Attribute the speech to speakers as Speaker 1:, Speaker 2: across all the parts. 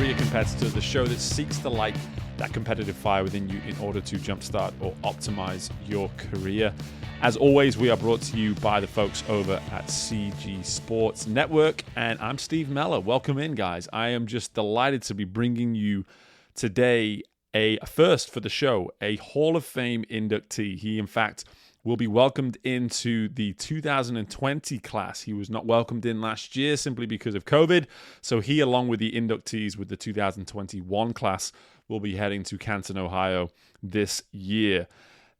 Speaker 1: Career Competitor, the show that seeks to light that competitive fire within you in order to jumpstart or optimize your career. As always, we are brought to you by the folks over at CG Sports Network, and I'm Steve Meller. Welcome in, guys. I am just delighted to be bringing you today a first for the show, a Hall of Fame inductee. He, in fact, will be welcomed into the 2020 class. He was not welcomed in last year simply because of COVID. So he, along with the inductees with the 2021 class, will be heading to Canton, Ohio this year.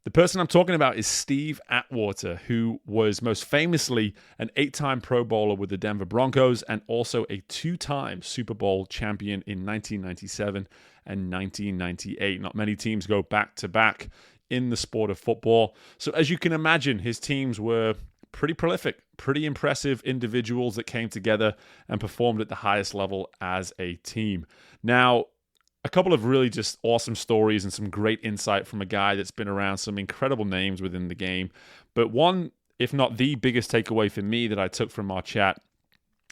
Speaker 1: The person I'm talking about is Steve Atwater, who was most famously an 8-time Pro Bowler with the Denver Broncos and also a 2-time Super Bowl champion in 1997 and 1998. Not many teams go back-to-back in the sport of football. So as you can imagine, his teams were pretty prolific, pretty impressive individuals that came together and performed at the highest level as a team. Now, a couple of really just awesome stories and some great insight from a guy that's been around some incredible names within the game. But one, if not the biggest takeaway for me that I took from our chat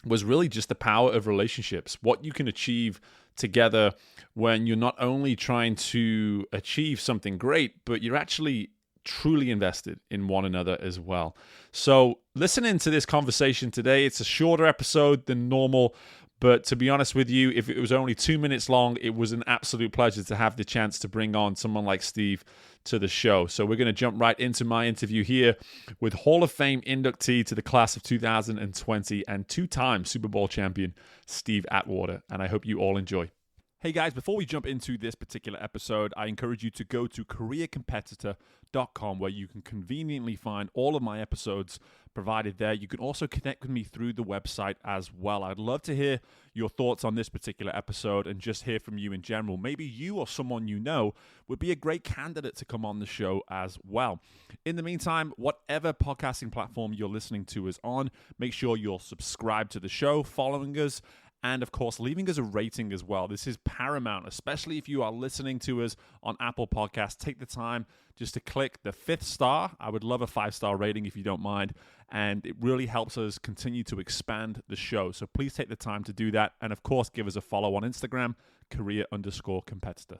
Speaker 1: was really just the power of relationships, what you can achieve together when you're not only trying to achieve something great, but you're actually truly invested in one another as well. So listening to this conversation today, it's a shorter episode than normal, but to be honest with you, if it was only 2 minutes long, it was an absolute pleasure to have the chance to bring on someone like Steve to the show. So we're going to jump right into my interview here with Hall of Fame inductee to the class of 2020 and 2-time Super Bowl champion, Steve Atwater. And I hope you all enjoy. Hey guys, before we jump into this particular episode, I encourage you to go to careercompetitor.com where you can conveniently find all of my episodes provided there. You can also connect with me through the website as well. I'd love to hear your thoughts on this particular episode and just hear from you in general. Maybe you or someone you know would be a great candidate to come on the show as well. In the meantime, whatever podcasting platform you're listening to is on, make sure you're subscribed to the show, following us, and, of course, leaving us a rating as well. This is paramount, especially if you are listening to us on Apple Podcasts. Take the time just to click the 5th star. I would love a 5-star rating if you don't mind. And it really helps us continue to expand the show. So please take the time to do that. And, of course, give us a follow on Instagram, career_competitor.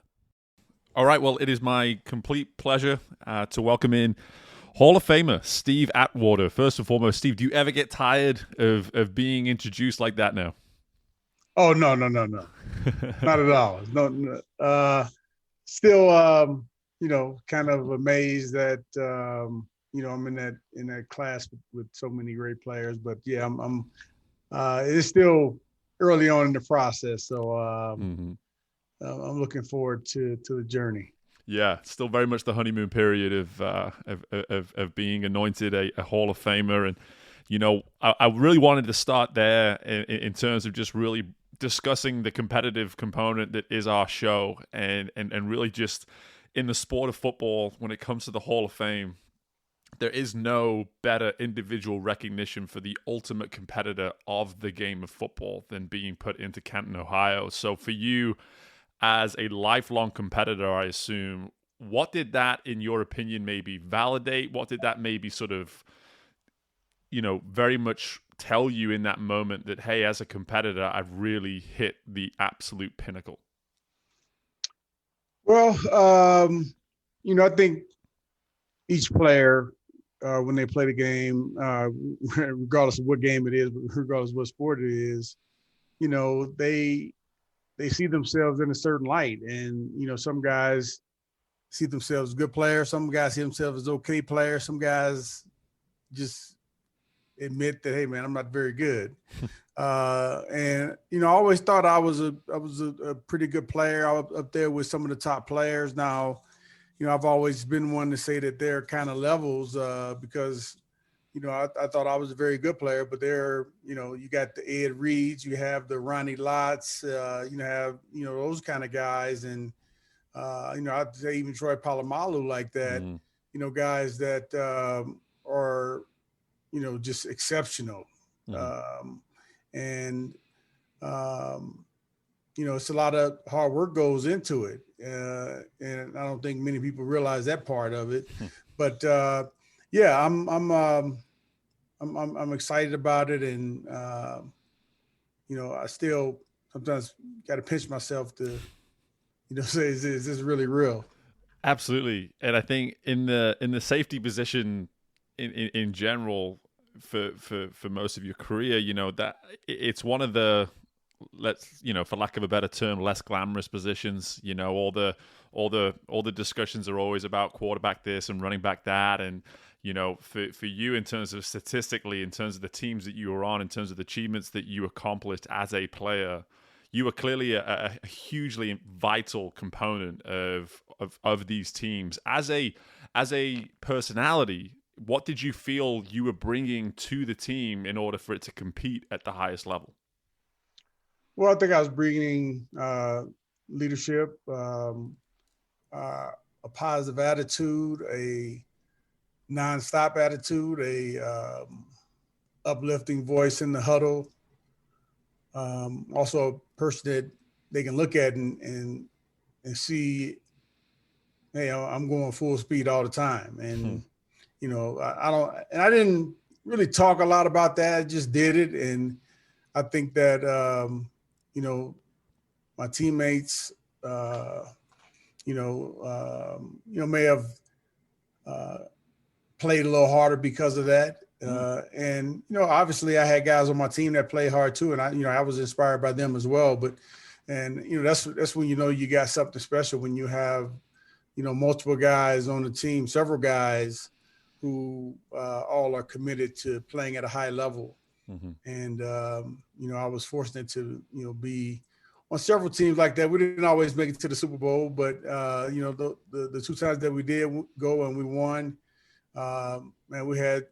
Speaker 1: All right, well, it is my complete pleasure to welcome in Hall of Famer Steve Atwater. First and foremost, Steve, do you ever get tired of being introduced like that now?
Speaker 2: Oh, no. Not at all. No. Still, kind of amazed that, I'm in that class with so many great players, but yeah, I'm it's still early on in the process. So, I'm looking forward to the journey.
Speaker 1: Yeah, still very much the honeymoon period of being anointed a Hall of Famer. And, I really wanted to start there in terms of just really discussing the competitive component that is our show and really just in the sport of football, when it comes to the Hall of Fame, there is no better individual recognition for the ultimate competitor of the game of football than being put into Canton, Ohio. So for you as a lifelong competitor, I assume, what did that, in your opinion, maybe validate? What did that maybe sort of, very much tell you in that moment that, hey, as a competitor, I've really hit the absolute pinnacle?
Speaker 2: Well, I think each player, when they play the game, regardless of what game it is, regardless of what sport it is, they see themselves in a certain light. And, some guys see themselves as good players. Some guys see themselves as okay players. Some guys just admit that, hey man, I'm not very good. And I always thought I was a pretty good player. I was up there with some of the top players. Now, I've always been one to say that there are kind of levels because, I thought I was a very good player, but you got the Ed Reeds, you have the Ronnie Lotts, you have, those kind of guys. And, I'd say even Troy Polamalu like that, guys that are, just exceptional. And it's a lot of hard work goes into it. And I don't think many people realize that part of it, but yeah, I'm excited about it. And, I still sometimes got to pinch myself to, say, is this really real?
Speaker 1: Absolutely. And I think in the safety position in general for most of your career, that it's one of the, for lack of a better term, less glamorous positions. All the discussions are always about quarterback this and running back that. And for you, in terms of statistically, in terms of the teams that you were on, in terms of the achievements that you accomplished as a player, you were clearly a hugely vital component of these teams. As a personality, what did you feel you were bringing to the team in order for it to compete at the highest level?
Speaker 2: Well, I think I was bringing leadership, a positive attitude, a nonstop attitude, a uplifting voice in the huddle. Also a person that they can look at and see, hey, I'm going full speed all the time. And, I didn't really talk a lot about that. I just did it. And I think that, my teammates, may have played a little harder because of that. And, obviously I had guys on my team that played hard too. And I was inspired by them as well. But, that's when, you got something special when you have, multiple guys on the team, several guys who all are committed to playing at a high level. Mm-hmm. And, I was fortunate to, be on several teams like that. We didn't always make it to the Super Bowl, but, the two times that we did go and we won, we had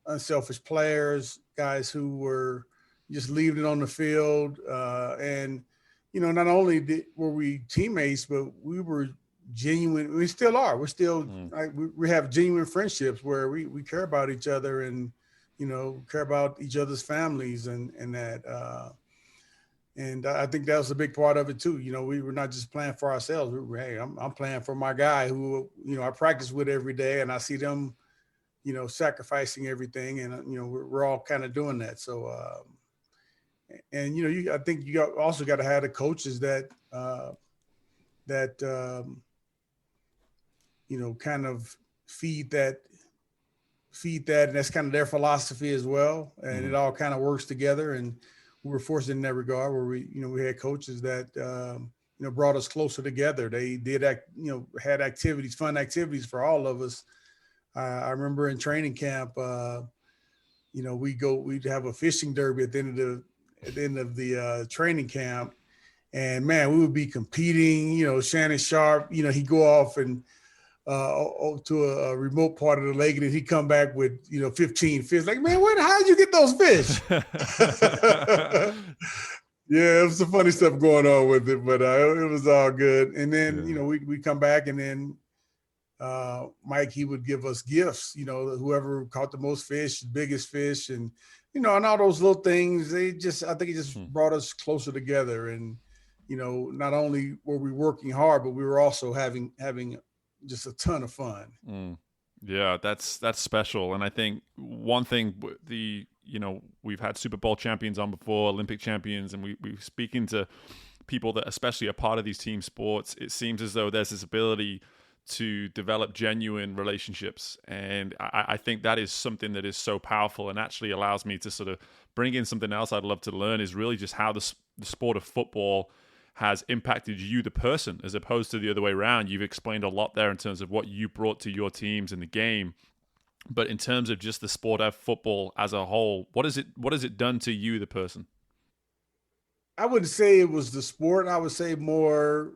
Speaker 2: unselfish players, guys who were just leaving it on the field. And, not only were we teammates, but we were genuine. We still are. We're still we have genuine friendships where we care about each other and, care about each other's families and that. And I think that was a big part of it too. We were not just playing for ourselves. Hey, I'm playing for my guy who, I practice with every day, and I see them, sacrificing everything, and we're all kind of doing that. So, I think you also got to have the coaches that kind of feed that, and that's kind of their philosophy as well. And it all kind of works together. And we were fortunate in that regard where we had coaches that, brought us closer together. They did had activities, fun activities for all of us. I remember in training camp, we'd have a fishing derby at the end of the training camp. And man, we would be competing, Shannon Sharp, he'd go off and to a remote part of the lake, and then he'd come back with 15 fish. Like, man, how'd you get those fish? Yeah, it was some funny stuff going on with it, but it was all good. And then we come back, and then Mike, he would give us gifts. Whoever caught the most fish, biggest fish, and and all those little things. I think it just brought us closer together. And not only were we working hard, but we were also having just a ton of fun.
Speaker 1: Yeah, that's special. And I think one thing, we've had Super Bowl champions on before, Olympic champions, and we're speaking to people that especially are part of these team sports. It seems as though there's this ability to develop genuine relationships. And I think that is something that is so powerful and actually allows me to sort of bring in something else I'd love to learn, is really just how the sport of football has impacted you, the person, as opposed to the other way around. You've explained a lot there in terms of what you brought to your teams in the game. But in terms of just the sport of football as a whole, what has it done to you, the person?
Speaker 2: I wouldn't say it was the sport. I would say more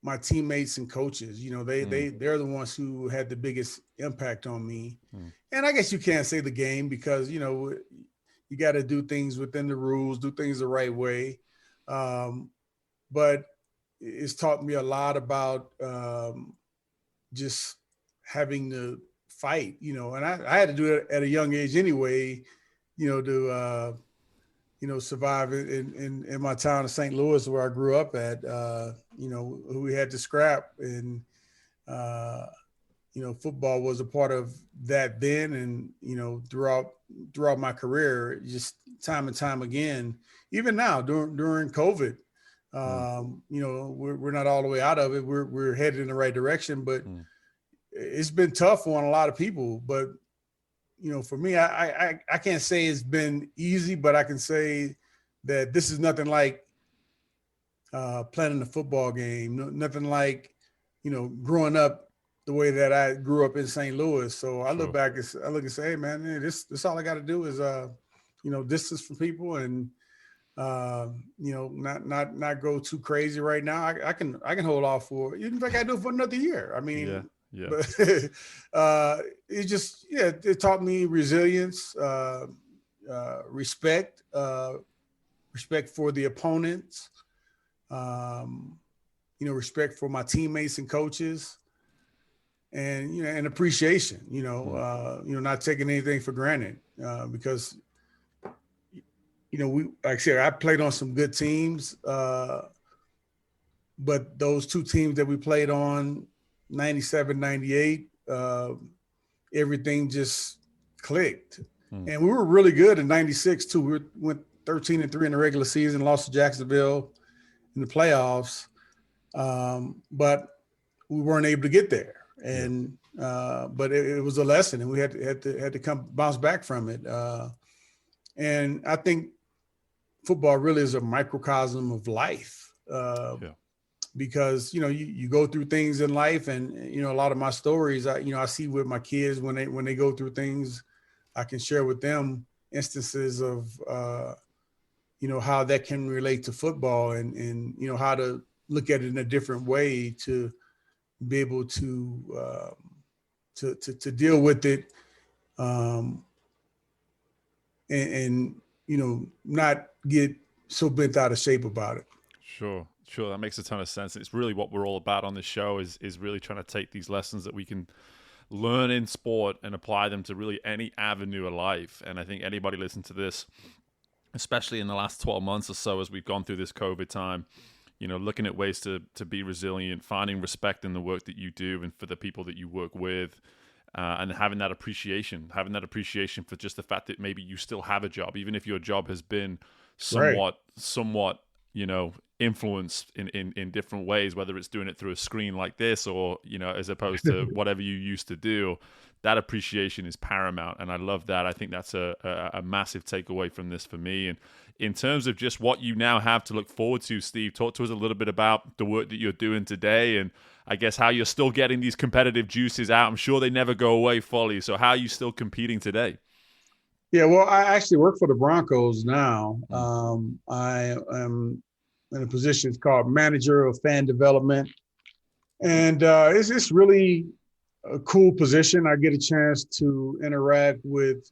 Speaker 2: my teammates and coaches. They're the ones who had the biggest impact on me. And I guess you can't say the game because, you got to do things within the rules, do things the right way. But it's taught me a lot about just having to fight, and I had to do it at a young age anyway, to, survive in my town of St. Louis, where I grew up at, we had to scrap. And, football was a part of that then, and throughout my career, just time and time again, even now during COVID, we're not all the way out of it. We're headed in the right direction, but it's been tough on a lot of people. But for me, I can't say it's been easy, but I can say that this is nothing like planning a football game, nothing like growing up the way that I grew up in St. Louis. So I look back and I look and say, hey man, this all I got to do is distance from people and not go too crazy right now. I can hold off for, even if I got to do it for another year. I mean,
Speaker 1: yeah.
Speaker 2: But it taught me resilience, respect for the opponents, respect for my teammates and coaches, and and appreciation. Not taking anything for granted, because like I said, I played on some good teams, but those two teams that we played on, 97, 98, everything just clicked. And we were really good in 96 too. We went 13-3 in the regular season, lost to Jacksonville in the playoffs, but we weren't able to get there. And but it was a lesson, and we had to come bounce back from it. And I think football really is a microcosm of life, because you go through things in life, and a lot of my stories I see with my kids when they go through things, I can share with them instances of how that can relate to football, and how to look at it in a different way to be able to deal with it, and not get so bent out of shape about it.
Speaker 1: Sure. That makes a ton of sense. It's really what we're all about on this show is really trying to take these lessons that we can learn in sport and apply them to really any avenue of life. And I think anybody listening to this, especially in the last 12 months or so, as we've gone through this COVID time, looking at ways to be resilient, finding respect in the work that you do and for the people that you work with, and having that appreciation for just the fact that maybe you still have a job, even if your job has been somewhat, influenced in different ways, whether it's doing it through a screen like this or, as opposed to whatever you used to do. That appreciation is paramount. And I love that. I think that's a massive takeaway from this for me. And in terms of just what you now have to look forward to, Steve, talk to us a little bit about the work that you're doing today, and I guess how you're still getting these competitive juices out. I'm sure they never go away fully. So how are you still competing today?
Speaker 2: Yeah, well, I actually work for the Broncos now. I am in a position called manager of fan development. And it's really a cool position. I get a chance to interact with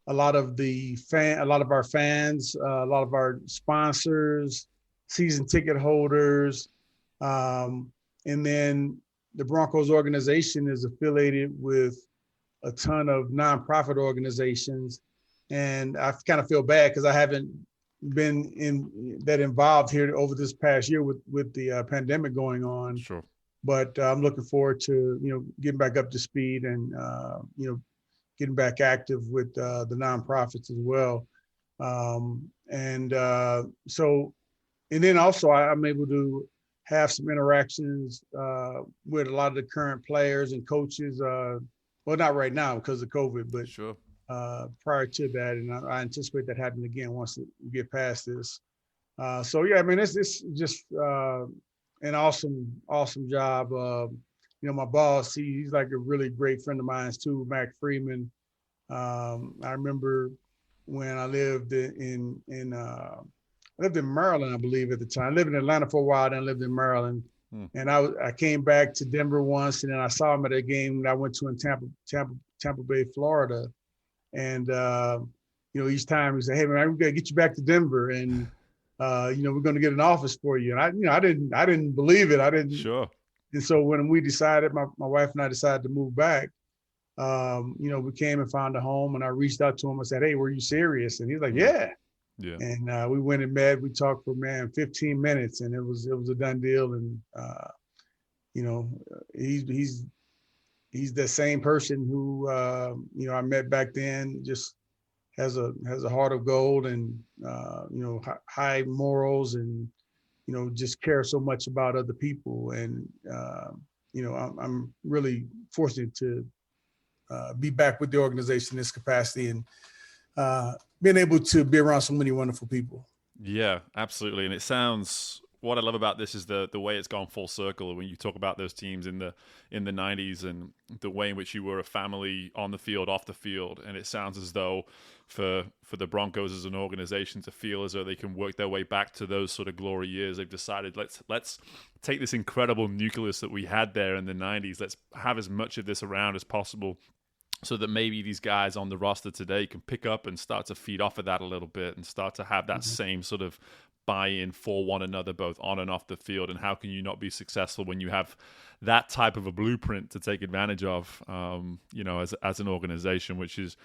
Speaker 2: a lot of our fans, a lot of our sponsors, season ticket holders. And then the Broncos organization is affiliated with a ton of nonprofit organizations. And I kind of feel bad because I haven't been involved here over this past year with the pandemic going on.
Speaker 1: Sure.
Speaker 2: But I'm looking forward to, getting back up to speed and, getting back active with the nonprofits as well. And then also I'm able to have some interactions with a lot of the current players and coaches. Well, not right now because of COVID, but
Speaker 1: sure.
Speaker 2: Prior to that, and I anticipate that happening again once we get past this. It's just an awesome job. My boss, he's like a really great friend of mine too, Mac Freeman. I remember when I lived in Maryland, I believe at the time. I lived in Atlanta for a while, then I lived in Maryland. And I came back to Denver once, and then I saw him at a game that I went to in Tampa Bay, Florida. And, each time he said, hey, man, we got to get you back to Denver. And, we're going to get an office for you. And I didn't believe it.
Speaker 1: Sure.
Speaker 2: And so when we decided, my wife and I decided to move back, we came and found a home, and I reached out to him and said, hey, were you serious? And he's like, yeah.
Speaker 1: Yeah.
Speaker 2: And we went and met, we talked for 15 minutes, and it was a done deal. And, he's he's the same person who, I met back then, just has a heart of gold and, high morals and, just cares so much about other people. And, I'm really fortunate to be back with the organization in this capacity and being able to be around so many wonderful people.
Speaker 1: Yeah, absolutely. And it sounds, what I love about this is the way it's gone full circle. When you talk about those teams in the 90s and the way in which you were a family on the field, off the field, and it sounds as though for the Broncos as an organization to feel as though they can work their way back to those sort of glory years, they've decided let's take this incredible nucleus that we had there in the 90s. Let's have as much of this around as possible, so that maybe these guys on the roster today can pick up and start to feed off of that a little bit and start to have that same sort of buy-in for one another, both on and off the field. And how can you not be successful when you have that type of a blueprint to take advantage of, as an organization, which is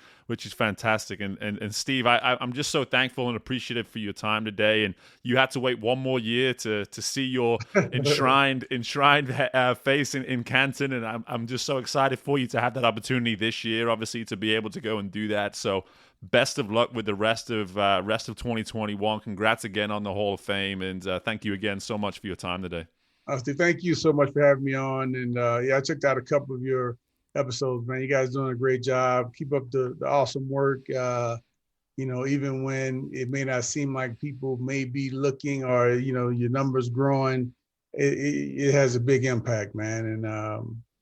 Speaker 1: fantastic. And Steve, I'm just so thankful and appreciative for your time today. And you had to wait one more year to see your enshrined face in Canton. And I'm just so excited for you to have that opportunity this year, obviously, to be able to go and do that. So best of luck with the rest of 2021. Congrats again on the Hall of Fame, and thank you again so much for your time today.
Speaker 2: Steve, thank you so much for having me on. And I checked out a couple of your episodes, man. You guys doing a great job. Keep up the awesome work. Even when it may not seem like people may be looking or your numbers growing, it has a big impact, man.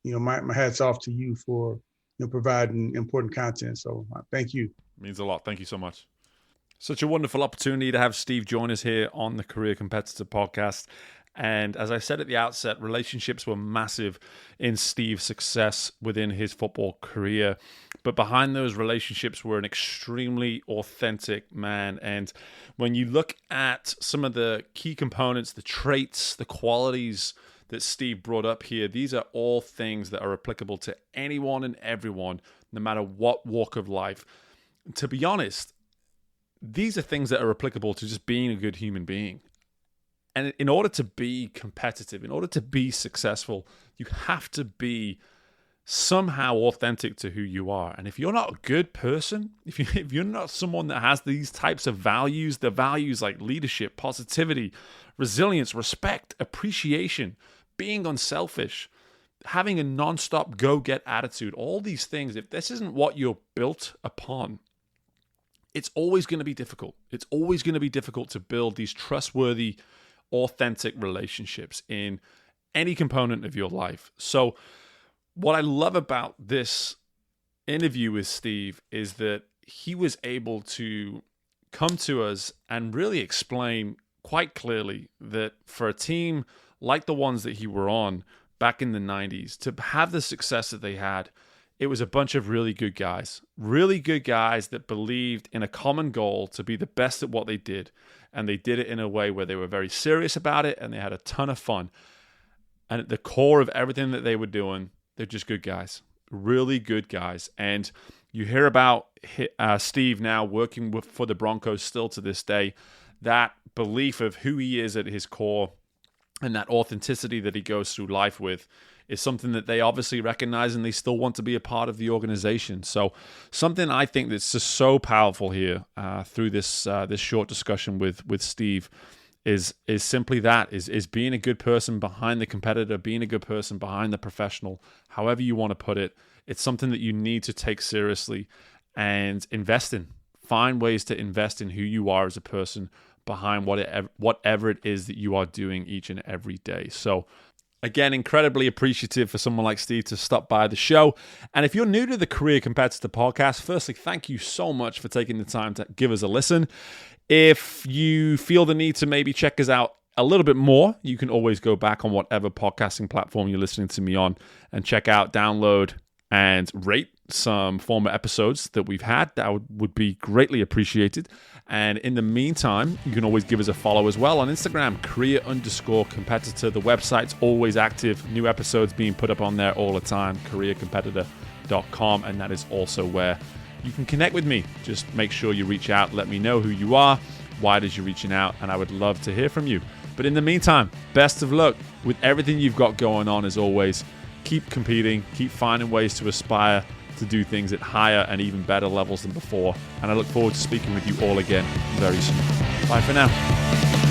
Speaker 2: And my hat's off to you for providing important content. So thank you.
Speaker 1: It means a lot. Thank you so much. Such a wonderful opportunity to have Steve join us here on the Career Competitor podcast. And as I said at the outset, relationships were massive in Steve's success within his football career. But behind those relationships were an extremely authentic man. And when you look at some of the key components, the traits, the qualities that Steve brought up here, these are all things that are applicable to anyone and everyone, no matter what walk of life. To be honest, these are things that are applicable to just being a good human being. And in order to be competitive, in order to be successful, you have to be somehow authentic to who you are. And if you're not a good person, if you're not someone that has these types of values, the values like leadership, positivity, resilience, respect, appreciation, being unselfish, having a nonstop go-get attitude, all these things, if this isn't what you're built upon, it's always going to be difficult. It's always going to be difficult to build these trustworthy, authentic relationships in any component of your life. So what I love about this interview with Steve is that he was able to come to us and really explain quite clearly that for a team like the ones that he were on back in the 90s, to have the success that they had, it was a bunch of really good guys that believed in a common goal to be the best at what they did. And they did it in a way where they were very serious about it and they had a ton of fun. And at the core of everything that they were doing, they're just good guys, really good guys. And you hear about Steve now working for the Broncos still to this day, that belief of who he is at his core and that authenticity that he goes through life with is something that they obviously recognize and they still want to be a part of the organization. So something I think that's just so powerful here through this short discussion with Steve is simply that, is being a good person behind the competitor, being a good person behind the professional, however you want to put it. It's something that you need to take seriously and invest in. Find ways to invest in who you are as a person behind whatever it is that you are doing each and every day. So again, incredibly appreciative for someone like Steve to stop by the show. And if you're new to the Career Competitor podcast, firstly, thank you so much for taking the time to give us a listen. If you feel the need to maybe check us out a little bit more, you can always go back on whatever podcasting platform you're listening to me on and check out, download, and rate some former episodes that we've had. That would be greatly appreciated. And in the meantime, you can always give us a follow as well on Instagram, career_competitor. The website's always active. New episodes being put up on there all the time, careercompetitor.com. And that is also where you can connect with me. Just make sure you reach out. Let me know who you are. Why it is you're reaching out? And I would love to hear from you. But in the meantime, best of luck with everything you've got going on as always. keep competing, keep finding ways to aspire to do things at higher and even better levels than before. And I look forward to speaking with you all again very soon. Bye for now.